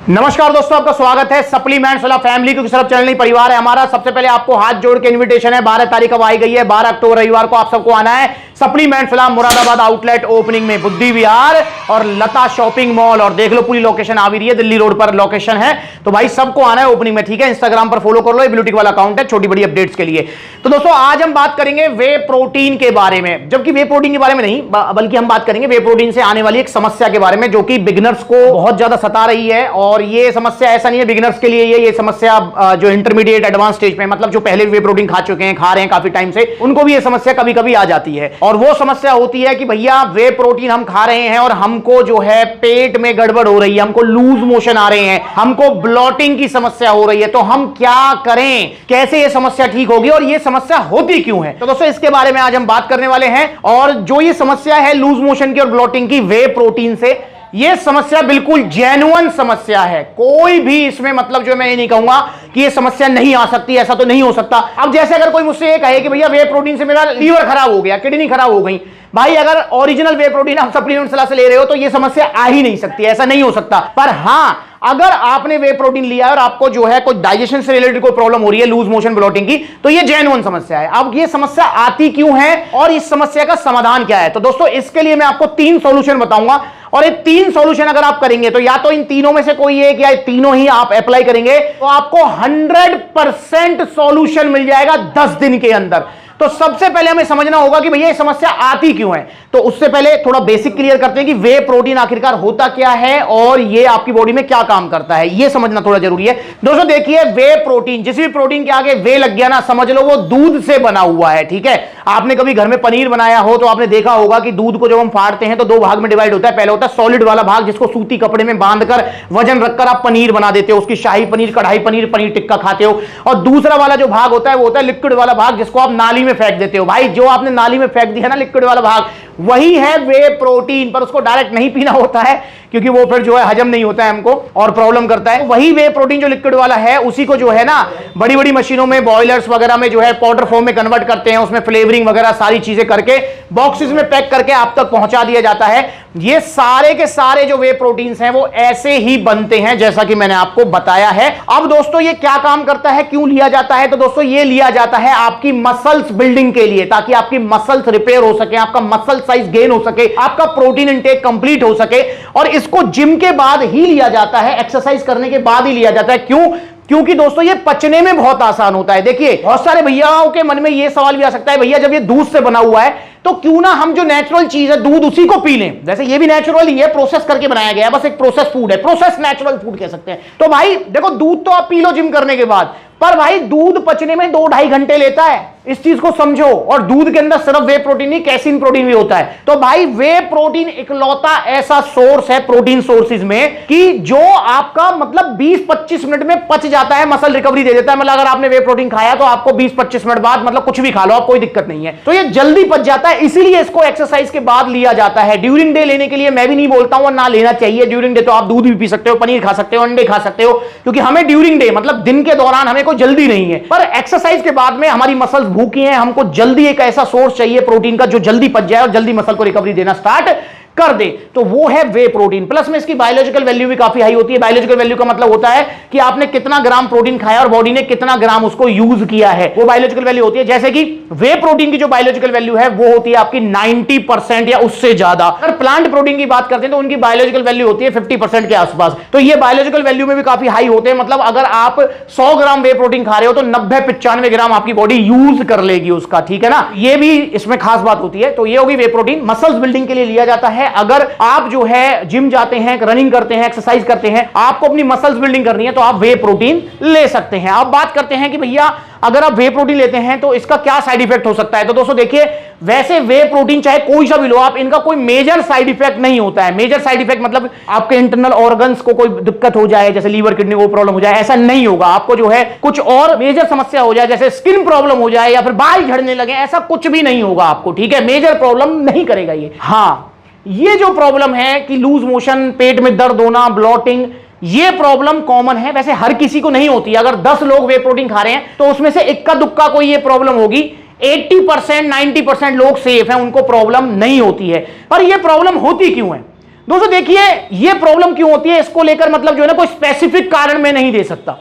नमस्कार दोस्तों, आपका स्वागत है सप्लीमेंट्स वाला फैमिली, क्योंकि सिर्फ चैनल नहीं परिवार है हमारा। सबसे पहले आपको हाथ जोड़ के इनविटेशन है, 12 तारीख अब आई गई है, 12 अक्टूबर रविवार को आप सबको आना है सप्लीमेंट्स वाला मुरादाबाद आउटलेट ओपनिंग में, बुद्धि विहार और लता शॉपिंग मॉल। और देख लो पूरी लोकेशन आ भी रही है, दिल्ली रोड पर लोकेशन है, तो भाई सबको आना है ओपनिंग में, ठीक है। इंस्टाग्राम पर फॉलो कर लो, ब्लूटिक वाला अकाउंट है, छोटी बड़ी अपडेट्स के लिए। तो दोस्तों आज हम बात करेंगे वे प्रोटीन के बारे में, जबकि वे प्रोटीन के बारे में नहीं, बल्कि हम बात करेंगे वे प्रोटीन से आने वाली एक समस्या के बारे में, जो कि बिगिनर्स को बहुत ज्यादा सता रही है। और ये समस्या ऐसा नहीं है बिगिनर्स के लिए, ये समस्या जो इंटरमीडिएट एडवांस स्टेज पे, मतलब जो पहले वे प्रोटीन खा चुके हैं, खा रहे हैं काफी टाइम से, उनको भी ये समस्या कभी कभी आ जाती है। और वो समस्या होती है कि भैया वे प्रोटीन हम खा रहे हैं और हमको जो है पेट में गड़बड़ हो रही है, हमको लूज मोशन आ रहे हैं, हमको ब्लॉटिंग की समस्या हो रही है, तो हम क्या करें, कैसे ये समस्या ठीक होगी और ये समस्या होती क्यों है। तो दोस्तों इसके बारे में आज हम बात करने वाले हैं। और जो ये समस्या है लूज मोशन की और ब्लॉटिंग की वे प्रोटीन से, यह समस्या बिल्कुल जेन्युइन समस्या है। कोई भी इसमें मतलब जो मैं ये नहीं कहूंगा कि ये समस्या नहीं आ सकती, ऐसा तो नहीं हो सकता। अब जैसे अगर कोई मुझसे ये कहे कि भैया वे प्रोटीन से मेरा लीवर खराब हो गया, किडनी खराब हो गई, भाई अगर ओरिजिनल वे प्रोटीन आप सप्लीमेंट सलाह से ले रहे हो तो ये समस्या आ ही नहीं सकती, ऐसा नहीं हो सकता। पर हां, अगर आपने वे प्रोटीन लिया और आपको जो है कोई डाइजेशन से रिलेटेड कोई प्रॉब्लम हो रही है, लूज मोशन ब्लॉटिंग की, तो ये जेन्युइन समस्या है। अब ये समस्या आती क्यों है और इस समस्या का समाधान क्या है, तो दोस्तों इसके लिए मैं आपको 3 सॉल्यूशन बताऊंगा। और ये 3 सॉल्यूशन अगर आप करेंगे तो या तो इन तीनों में से कोई एक या तीनों ही आप अप्लाई करेंगे तो आपको 100% सॉल्यूशन मिल जाएगा 10 दिन के अंदर। तो सबसे पहले हमें समझना होगा कि भैया ये समस्या आती क्यों है। तो उससे पहले थोड़ा बेसिक क्लियर करते हैं कि वे प्रोटीन आखिरकार होता क्या है और ये आपकी बॉडी में क्या काम करता है, ये समझना थोड़ा जरूरी है। दोस्तों देखिए, वे प्रोटीन, जिस भी प्रोटीन के आगे वे लग गया ना, समझ लो वो दूध से बना हुआ है, ठीक है। आपने कभी घर में पनीर बनाया हो तो आपने देखा होगा कि दूध को जब हम फाड़ते हैं तो 2 भाग में डिवाइड होता है। पहले होता है सॉलिड वाला भाग, जिसको सूती कपड़े में बांधकर वजन रखकर आप पनीर बना देते हो, उसकी शाही पनीर, कढ़ाई पनीर, पनीर टिक्का खाते हो। और दूसरा वाला जो भाग होता है वो होता है लिक्विड वाला भाग, जिसको आप नाली में फेंक देते हो। भाई जो आपने नाली में फेंक दिया ना लिक्विड वाला भाग, वही है वे प्रोटीन। पर उसको डायरेक्ट नहीं पीना होता है, क्योंकि वो फिर जो है हजम नहीं होता है हमको और प्रॉब्लम करता है। वही वे प्रोटीन जो लिक्विड वाला है, उसी को जो है ना बड़ी बड़ी मशीनों में, बॉयलर्स वगैरह में जो है पाउडर फॉर्म में कन्वर्ट करते हैं, उसमें फ्लेवरिंग वगैरह सारी चीजें करके बॉक्सेस में पैक करके आप तक पहुंचा दिया जाता है। ये सारे के सारे जो वे प्रोटीन्स हैं वो ऐसे ही बनते हैं जैसा कि मैंने आपको बताया है। अब दोस्तों ये क्या काम करता है, क्यों लिया जाता है, तो दोस्तों ये लिया जाता है आपकी मसल्स बिल्डिंग के लिए, ताकि आपकी मसल्स रिपेयर हो सके, आपका मसल साइज गेन हो सके, आपका प्रोटीन इंटेक कंप्लीट हो सके। और इसको जिम के बाद ही लिया जाता है, एक्सरसाइज करने के बाद ही लिया जाता है। क्यों? क्योंकि दोस्तों ये पचने में बहुत आसान होता है। देखिए बहुत सारे भैयाओं के मन में ये सवाल भी आ सकता है, भैया जब ये दूध से बना हुआ है तो क्यों ना हम जो नेचुरल चीज है दूध, उसी को पी लें। वैसे ये भी नेचुरल ही है, प्रोसेस करके बनाया गया है, बस एक प्रोसेस फूड है, प्रोसेस नेचुरल फूड कह सकते हैं। तो भाई देखो, दूध तो आप पी लो जिम करने के बाद, पर भाई दूध पचने में 2-2.5 घंटे लेता है, इस चीज को समझो। और दूध के अंदर सिर्फ वे प्रोटीन नहीं, कैसीन प्रोटीन भी होता है। तो भाई वे प्रोटीन इकलौता ऐसा सोर्स है प्रोटीन सोर्सेज में कि जो आपका मतलब 20-25 मिनट में पच जाता है, मसल रिकवरी दे देता है। मतलब अगर आपने वे प्रोटीन खाया तो आपको 20-25 मिनट बाद मतलब कुछ भी खा लो, आप कोई दिक्कत नहीं है, तो ये जल्दी पच जाता है। इसीलिए इसको एक्सरसाइज के बाद लिया जाता है। ड्यूरिंग डे लेने के लिए मैं भी नहीं बोलता हूं और ना लेना चाहिए। ड्यूरिंग डे तो आप दूध भी पी सकते हो, पनीर खा सकते हो, अंडे खा सकते हो, क्योंकि हमें ड्यूरिंग डे मतलब दिन के दौरान हमें कोई जल्दी नहीं है। पर एक्सरसाइज के बाद में हमारी मसल्स भूखी हैं, हमको जल्दी एक ऐसा सोर्स चाहिए प्रोटीन का जो जल्दी पच जाए और जल्दी मसल को रिकवरी देना स्टार्ट कर दे, तो वो है वे प्रोटीन। प्लस में इसकी बायोलॉजिकल वैल्यू भी काफी हाई होती है। बायोलॉजिकल वैल्यू का मतलब होता है कि आपने कितना ग्राम प्रोटीन खाया और बॉडी ने कितना ग्राम उसको यूज किया है, वो बायोलॉजिकल वैल्यू होती है। जैसे कि वे प्रोटीन की जो बायोलॉजिकल वैल्यू है वो होती है आपकी 90% या उससे ज्यादा। अगर प्लांट प्रोटीन की बात करते हैं तो उनकी बायोलॉजिकल वैल्यू होती है 50% के आसपास। तो ये बायोलॉजिकल वैल्यू में भी काफी हाई होते हैं। मतलब अगर आप 100 ग्राम वे प्रोटीन खा रहे हो तो 90-95 ग्राम आपकी बॉडी यूज कर लेगी उसका, ठीक है ना। ये भी इसमें खास बात होती है। तो ये होगी वे प्रोटीन, मसल्स बिल्डिंग के लिए लिया जाता है। अगर आप जो है जिम जाते हैं, रनिंग करते हैं, एक्सरसाइज करते हैं, आपको अपनी मसल्स बिल्डिंग करनी है तो आप वे प्रोटीन ले सकते हैं। अब बात करते हैं कि भैया अगर आप वे प्रोटीन लेते हैं तो इसका क्या साइड इफेक्ट हो सकता है। तो दोस्तों देखिए, वैसे वे प्रोटीन चाहे कोई सा भी लो आप, इनका कोई मेजर साइड इफेक्ट नहीं होता है। मेजर साइड इफेक्ट मतलब आपके इंटरनल ऑर्गन्स को कोई दिक्कत हो जाए, जैसे लीवर किडनी को प्रॉब्लम हो जाए, ऐसा नहीं होगा। आपको जो है कुछ और मेजर समस्या हो जाए, जैसे स्किन प्रॉब्लम हो जाए या फिर बाल झड़ने लगे, ऐसा कुछ भी नहीं होगा आपको, ठीक है। मेजर प्रॉब्लम नहीं करेगा ये। हाँ, ये जो प्रॉब्लम है कि लूज मोशन, पेट में दर्द होना, ब्लॉटिंग, ये प्रॉब्लम कॉमन है। वैसे हर किसी को नहीं होती। अगर 10 लोग वे प्रोटीन खा रहे हैं तो उसमें से इक्का दुक्का कोई ये प्रॉब्लम होगी। 80% 90% लोग सेफ हैं, उनको प्रॉब्लम नहीं होती है। पर यह प्रॉब्लम होती क्यों है? दोस्तों देखिए ये प्रॉब्लम क्यों होती है, इसको लेकर मतलब जो है ना कोई स्पेसिफिक कारण मैं नहीं दे सकता।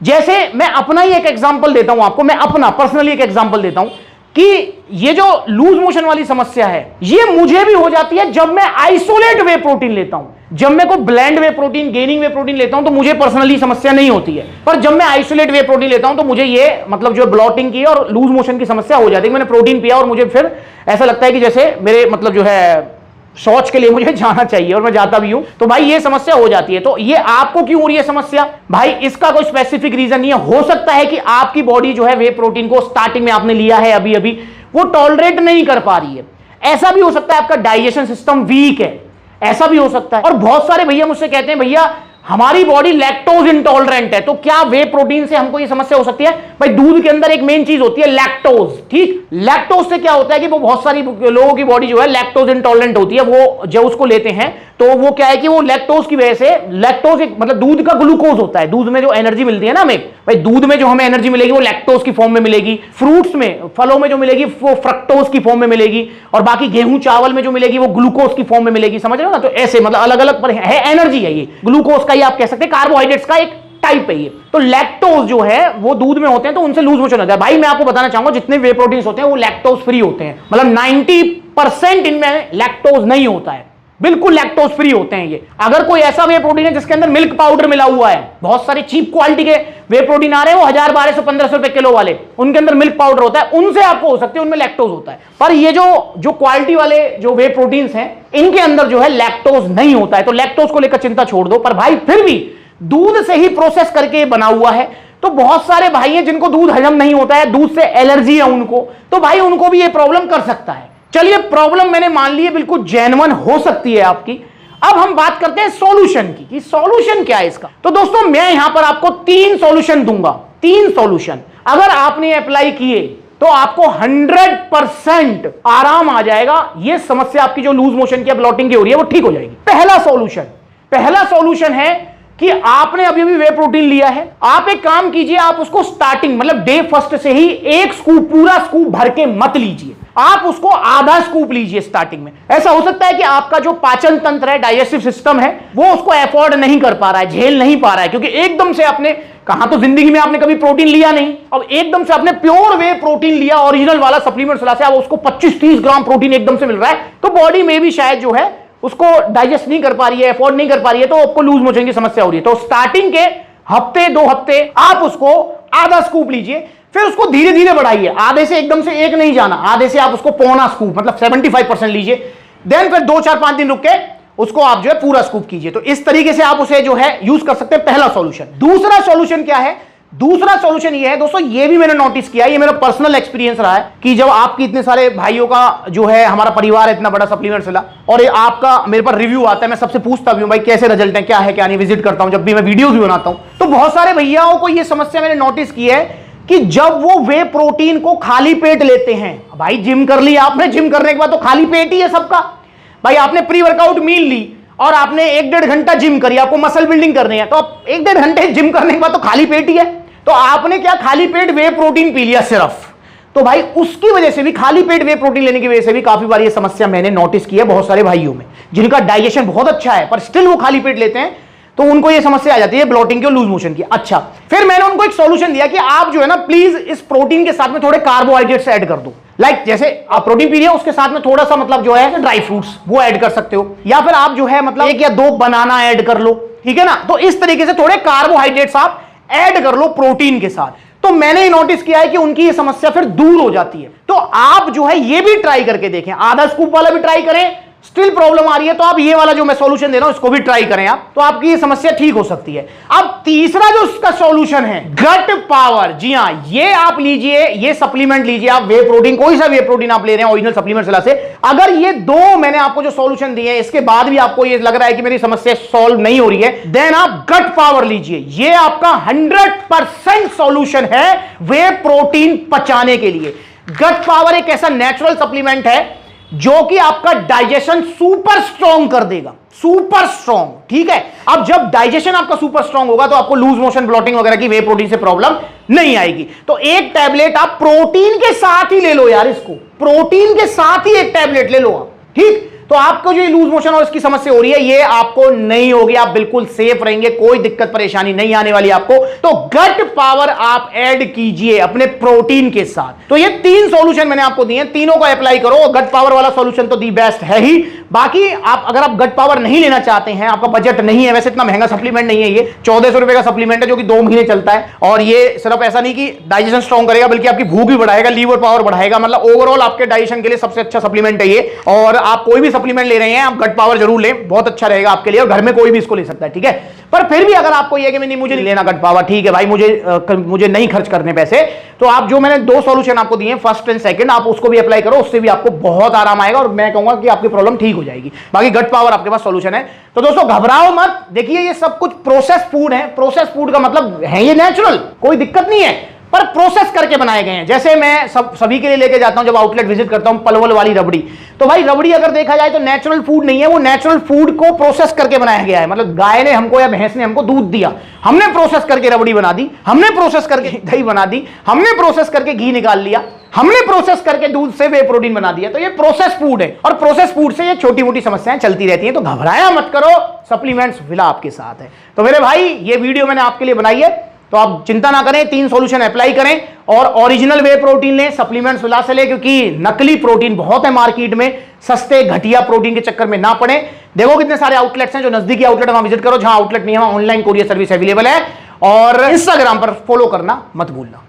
जैसे मैं अपना ही एक एग्जांपल देता हूं आपको, मैं अपना पर्सनली एक एग्जांपल देता हूं कि ये जो लूज मोशन वाली समस्या है ये मुझे भी हो जाती है जब मैं आइसोलेट वे प्रोटीन लेता हूं। जब मैं कोई ब्लेंड वे प्रोटीन, गेनिंग वे प्रोटीन लेता हूं तो मुझे पर्सनली समस्या नहीं होती है, पर जब मैं आइसोलेट वे प्रोटीन लेता हूं तो मुझे ये मतलब जो ब्लॉटिंग की और लूज मोशन की समस्या हो जाती है। मैंने प्रोटीन पिया और मुझे फिर ऐसा लगता है कि जैसे मेरे मतलब जो है शौच के लिए मुझे जाना चाहिए और मैं जाता भी हूं, तो भाई ये समस्या हो जाती है। तो ये आपको क्यों हो रही है समस्या, भाई इसका कोई स्पेसिफिक रीजन नहीं है। हो सकता है कि आपकी बॉडी जो है वे प्रोटीन को स्टार्टिंग में आपने लिया है अभी अभी वो टॉलरेट नहीं कर पा रही है। ऐसा भी हो सकता है आपका डाइजेशन सिस्टम वीक है, ऐसा भी हो सकता है। और बहुत सारे भैया मुझसे कहते हैं भैया हमारी बॉडी लैक्टोज इंटॉलरेंट है, तो क्या वे प्रोटीन से हमको ये समस्या हो सकती है। भाई दूध के अंदर एक मेन चीज होती है लैक्टोज, ठीक। लैक्टोज से क्या होता है कि वो बहुत सारी लोगों की बॉडी जो है लैक्टोज इंटॉलरेंट होती है, वो जब उसको लेते हैं तो वो क्या है कि वो लैक्टोज की वजह से, लैक्टोज एक मतलब दूध का ग्लूकोज होता है, दूध में जो एनर्जी मिलती है ना हमें, भाई दूध में जो हमें एनर्जी मिलेगी वो लैक्टोज की फॉर्म में मिलेगी, फ्रूट्स में फलों में जो मिलेगी वो फ्रक्टोज की फॉर्म में मिलेगी, और बाकी गेहूं चावल में जो मिलेगी वो ग्लूकोज की फॉर्म में मिलेगी। समझ रहे हो ना, तो ऐसे मतलब अलग अलग पर है एनर्जी है, ये ग्लूकोज का ही आप कह सकते हैं, कार्बोहाइड्रेट्स का एक टाइप है ये। तो लैक्टोज जो है वो दूध में होते हैं तो उनसे लूज मोशन होता है। भाई मैं आपको बताना चाहूंगा जितने वे प्रोटीन्स होते हैं वो लैक्टोज फ्री होते हैं, मतलब 90% इनमें लैक्टोज नहीं होता है, बिल्कुल लैक्टोज फ्री होते हैं ये। अगर कोई ऐसा वे प्रोटीन है जिसके अंदर मिल्क पाउडर मिला हुआ है, बहुत सारे चीप क्वालिटी के वे प्रोटीन आ रहे हैं वो 1000, 1200, 1500 रुपए किलो वाले, उनके अंदर मिल्क पाउडर होता है, उनसे आपको हो सकती है उनमें लैक्टोज होता है। पर ये जो क्वालिटी वाले जो वे प्रोटीन्स हैं इनके अंदर जो है लैक्टोज नहीं होता है, तो लैक्टोज को लेकर चिंता छोड़ दो। पर भाई फिर भी दूध से ही प्रोसेस करके बना हुआ है, तो बहुत सारे भाई हैं जिनको दूध हजम नहीं होता है, दूध से एलर्जी है उनको, तो भाई उनको भी ये प्रॉब्लम कर सकता है। चलिए प्रॉब्लम मैंने मान ली है बिल्कुल जेन्युइन हो सकती है आपकी। अब हम बात करते हैं सॉल्यूशन की कि सॉल्यूशन क्या है इसका। तो दोस्तों मैं यहां पर आपको 3 सॉल्यूशन दूंगा, 3 सॉल्यूशन अगर आपने अप्लाई किए तो आपको 100% आराम आ जाएगा। यह समस्या आपकी जो लूज मोशन की ब्लॉटिंग की हो रही है वो ठीक हो जाएगी। पहला सॉल्यूशन है कि आपने अभी भी वे प्रोटीन लिया है, आप एक काम कीजिए, आप उसको स्टार्टिंग मतलब डे फर्स्ट से ही एक स्कूप, पूरा स्कूप भर के मत लीजिए, आप उसको आधा स्कूप लीजिए स्टार्टिंग में। ऐसा हो सकता है कि आपका जो पाचन तंत्र है, डाइजेस्टिव सिस्टम है, वो उसको अफोर्ड नहीं कर पा रहा है, झेल नहीं पा रहा है, क्योंकि एकदम से आपने कहा तो जिंदगी में आपने कभी प्रोटीन लिया नहीं, अब एकदम से आपने प्योर वे प्रोटीन लिया ओरिजिनल वाला सप्लीमेंट से, अब उसको 25-30 ग्राम प्रोटीन एकदम से मिल रहा है, तो बॉडी में भी शायद जो है उसको डाइजेस्ट नहीं कर पा रही है, अफोर्ड नहीं कर पा रही है, तो आपको लूज मोशन की समस्या हो रही है। तो स्टार्टिंग के हफ्ते 2 हफ्ते आप उसको आधा स्कूप लीजिए, फिर उसको धीरे धीरे बढ़ाइए, आधे से एकदम से एक नहीं जाना, आधे से आप उसको पौना स्कूप मतलब 75% लीजिए, देन फिर 2-4-5 दिन रुक के उसको आप जो है पूरा स्कूप कीजिए। तो इस तरीके से आप उसे जो है यूज कर सकते हैं, पहला सॉल्यूशन। दूसरा सॉल्यूशन क्या है, दूसरा सॉल्यूशन ये है दोस्तों, ये भी मैंने नोटिस किया, ये मेरा पर्सनल एक्सपीरियंस रहा है कि जब आपकी इतने सारे भाइयों का जो है, हमारा परिवार है इतना बड़ा सप्लीमेंट वाला, और ये आपका मेरे पास रिव्यू आता है, मैं सबसे पूछता भी हूं भाई कैसे रिजल्ट है, क्या है क्या नहीं, विजिट करता हूं, जब भी मैं वीडियोस भी बनाता हूं, तो बहुत सारे भैयाओं को ये समस्या मैंने नोटिस की है कि जब वो वे प्रोटीन को खाली पेट लेते हैं, भाई जिम कर लिया आपने, जिम करने के बाद तो खाली पेट ही है सबका, भाई आपने प्री वर्कआउट मील ली और आपने 1-1.5 घंटा जिम करी, आपको मसल बिल्डिंग करनी है, तो आप 1-1.5 घंटे जिम करने के बाद तो खाली पेट ही है, तो आपने क्या खाली पेट वे प्रोटीन पी लिया सिर्फ, तो भाई उसकी वजह से भी, खाली पेट वे प्रोटीन लेने की वजह से भी काफी बार ये समस्या मैंने नोटिस की है बहुत सारे भाइयों में, जिनका डाइजेशन बहुत अच्छा है पर स्टिल वो खाली पेट लेते हैं, तो उनको ये समस्या आ जाती है ब्लॉटिंग की और लूज मोशन की। अच्छा, फिर मैंने उनको एक सॉल्यूशन दिया कि आप जो है ना प्लीज इस प्रोटीन के साथ में थोड़े कार्बोहाइड्रेट्स ऐड कर दो, लाइक जैसे आप प्रोटीन पी रहे हो उसके साथ में थोड़ा सा मतलब जो है ड्राई फ्रूट्स वो ऐड कर सकते हो, या फिर आप जो है मतलब 1 या 2 बनाना ऐड कर लो, ठीक है ना। तो इस तरीके से थोड़े कार्बोहाइड्रेट्स आप ऐड कर लो प्रोटीन के साथ, तो मैंने नोटिस किया है कि उनकी ये समस्या फिर दूर हो जाती है। तो आप जो है ये भी ट्राई करके देखें, आधा स्कूप वाला भी ट्राई करें, स्टिल प्रॉब्लम आ रही है तो आप ये वाला जो मैं सॉल्यूशन दे रहा हूं इसको भी ट्राई करें आप, तो आपकी ये समस्या ठीक हो सकती है। अब तीसरा जो इसका सॉल्यूशन है गट पावर, जी हां, ये आप लीजिए, ये सप्लीमेंट लीजिए आप, वे प्रोटीन, कोई सा वे प्रोटीन आप ले रहे हैं ओरिजिनल सप्लीमेंट से, अगर ये 2 मैंने आपको जो सॉल्यूशन दिए हैं इसके बाद भी आपको ये लग रहा है कि मेरी समस्या सॉल्व नहीं हो रही है, देन आप गट पावर लीजिए, ये आपका 100% सॉल्यूशन है वे प्रोटीन पचाने के लिए। गट पावर एक ऐसा नेचुरल सप्लीमेंट है जो कि आपका डाइजेशन सुपर स्ट्रॉन्ग कर देगा, सुपर स्ट्रॉन्ग, ठीक है। अब जब डाइजेशन आपका सुपर स्ट्रॉन्ग होगा तो आपको लूज मोशन, ब्लॉटिंग वगैरह की वे प्रोटीन से प्रॉब्लम नहीं आएगी। तो एक टैबलेट आप प्रोटीन के साथ ही ले लो यार, इसको प्रोटीन के साथ ही एक टैबलेट ले लो आप, ठीक। तो तो आपको जो लूज मोशन और इसकी समस्या हो रही है ये आपको नहीं होगी, आप बिल्कुल सेफ रहेंगे, कोई दिक्कत परेशानी नहीं आने वाली आपको। तो गट पावर आप ऐड कीजिए अपने प्रोटीन के साथ। तो ये 3 सॉल्यूशन मैंने आपको दिए, तीनों को अप्लाई करो। गट पावर वाला सॉल्यूशन तो दी बेस्ट है ही। बाकी आप अगर आप गट पावर नहीं लेना चाहते हैं, आपका बजट नहीं है, वैसे इतना महंगा सप्लीमेंट नहीं है ये, 1400 रुपए का सप्लीमेंट है जो कि 2 महीने चलता है। और ये सिर्फ ऐसा नहीं कि डाइजेशन स्ट्रॉन्ग करेगा बल्कि आपकी भूख भी बढ़ाएगा, लीवर पावर बढ़ाएगा, मतलब ओवरऑल आपके डाइजेशन के लिए सबसे अच्छा सप्लीमेंट है ये। और आप कोई भी सप्लीमेंट ले रहे हैं आप गट पावर जरूर लें, बहुत अच्छा रहेगा आपके लिए, और घर में कोई भी इसको ले सकता है, ठीक है। पर फिर भी अगर आपको ये कि नहीं मुझे नहीं लेना गट पावर, ठीक है भाई, मुझे नहीं खर्च करने पैसे, तो आप जो मैंने 2 सॉल्यूशन आपको दिए फर्स्ट एंड सेकंड, आप उसको भी अप्लाई करो, उससे भी आपको बहुत आराम आएगा और मैं कहूंगा कि आपकी प्रॉब्लम ठीक हो जाएगी। बाकी गट पावर आपके पास सॉल्यूशन है। तो दोस्तों घबराओ मत, देखिए ये सब कुछ प्रोसेस फूड है। प्रोसेस फूड का मतलब है ये नेचुरल, कोई दिक्कत नहीं है, पर प्रोसेस करके बनाए गए हैं। जैसे मैं सभी के लिए लेके जाता हूं जब आउटलेट विजिट करता हूं, पलवल वाली रबड़ी, तो भाई रबड़ी अगर देखा जाए तो नेचुरल फूड नहीं है, वो नेचुरल फूड को प्रोसेस करके बनाया गया है। मतलब गाय ने हमको या भैंस ने हमको दूध दिया, हमने प्रोसेस करके रबड़ी बना दी, हमने प्रोसेस करके दही बना दी, हमने प्रोसेस करके घी निकाल लिया, हमने प्रोसेस करके दूध से वे प्रोटीन बना दिया। तो ये प्रोसेस फूड है, और प्रोसेस फूड से ये छोटी मोटी समस्याएं चलती रहती हैं। तो घबराया मत करो, सप्लीमेंट्स विला आपके साथ है। तो मेरे भाई ये वीडियो मैंने आपके लिए बनाई है, तो आप चिंता ना करें, 3 सॉल्यूशन अप्लाई करें और ओरिजिनल वे प्रोटीन लें, सप्लीमेंट्स विला से लें, क्योंकि नकली प्रोटीन बहुत है मार्केट में, सस्ते घटिया प्रोटीन के चक्कर में ना पड़े। देखो कितने सारे आउटलेट्स हैं, जो नजदीकी आउटलेट है वहां विजिट करो, जहां आउटलेट नहीं है वहां ऑनलाइन कोरियर सर्विस अवेलेबल है। और इंस्टाग्राम पर फॉलो करना मत भूलना।